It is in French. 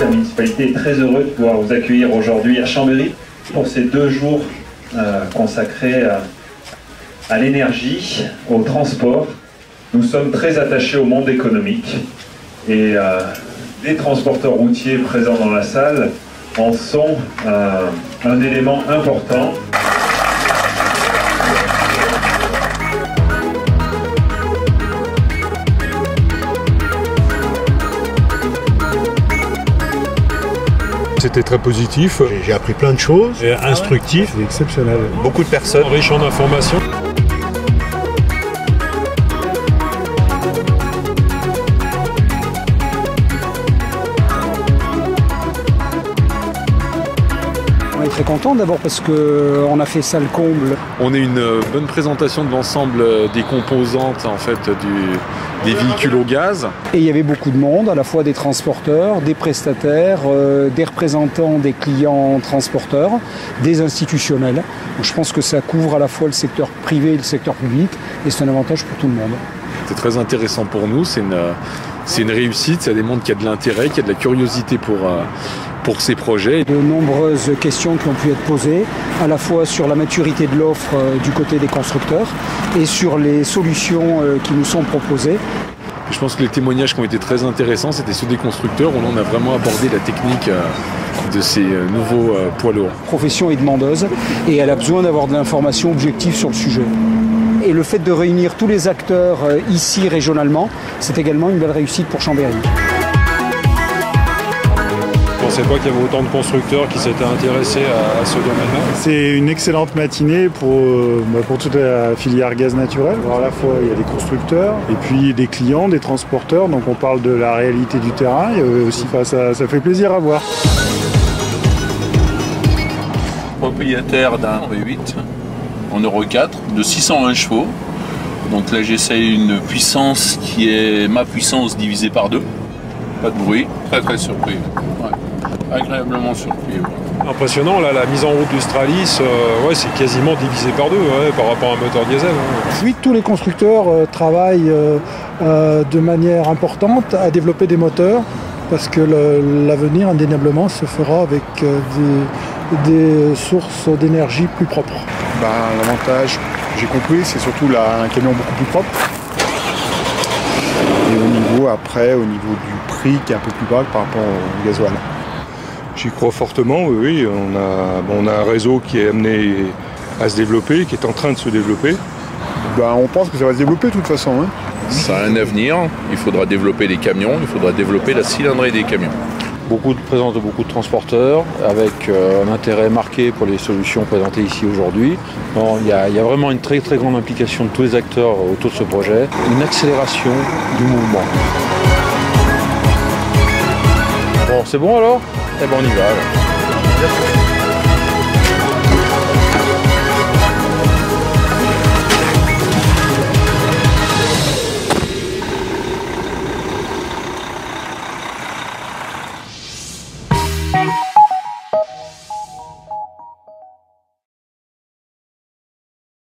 La municipalité est très heureuse de pouvoir vous accueillir aujourd'hui à Chambéry pour ces 2 jours consacrés à l'énergie, au transport. Nous sommes très attachés au monde économique et les transporteurs routiers présents dans la salle en sont un élément important. C'était très positif. J'ai appris plein de choses. Et instructif. C'est exceptionnel. Beaucoup de personnes riches en informations. On est très content d'abord parce qu'on a fait salle comble. On a une bonne présentation de l'ensemble des composantes en fait, des véhicules au gaz. Et il y avait beaucoup de monde, à la fois des transporteurs, des prestataires, des représentants des clients transporteurs, des institutionnels. Donc je pense que ça couvre à la fois le secteur privé et le secteur public et c'est un avantage pour tout le monde. C'est très intéressant pour nous, c'est une réussite, ça démontre qu'il y a de l'intérêt, qu'il y a de la curiosité pour ces projets. De nombreuses questions qui ont pu être posées, à la fois sur la maturité de l'offre du côté des constructeurs et sur les solutions qui nous sont proposées. Je pense que les témoignages qui ont été très intéressants, c'était ceux des constructeurs, où on a vraiment abordé la technique de ces nouveaux poids lourds. La profession est demandeuse et elle a besoin d'avoir de l'information objective sur le sujet. Et le fait de réunir tous les acteurs ici régionalement, c'est également une belle réussite pour Chambéry. Je ne pensais pas qu'il y avait autant de constructeurs qui s'étaient intéressés à ce domaine-là. C'est une excellente matinée pour toute la filière gaz naturel. Alors à la fois, il y a des constructeurs et puis des clients, des transporteurs. Donc on parle de la réalité du terrain. Et aussi, ça fait plaisir à voir. Propriétaire d'un V8 en Euro 4 de 601 chevaux. Donc là j'essaye une puissance qui est ma puissance divisée par 2. Pas de bruit, très surpris. Ouais. Agréablement surpris. Ouais. Impressionnant, là, la mise en route du Stralis, ouais, c'est quasiment divisé par 2 par rapport à un moteur diesel. Oui, tous les constructeurs travaillent de manière importante à développer des moteurs parce que l'avenir indéniablement se fera avec des sources d'énergie plus propres. L'avantage, j'ai compris, c'est surtout un camion beaucoup plus propre. Et au niveau du prix qui est un peu plus bas par rapport au gasoil. J'y crois fortement, oui. On a un réseau qui est amené à se développer, qui est en train de se développer. On pense que ça va se développer de toute façon. Hein. Ça a un avenir, il faudra développer les camions, il faudra développer la cylindrée des camions. Présence de beaucoup de transporteurs, avec un intérêt marqué pour les solutions présentées ici aujourd'hui. Il y a vraiment une très grande implication de tous les acteurs autour de ce projet, une accélération du mouvement. Bon, c'est bon alors ? Eh ben on y va alors.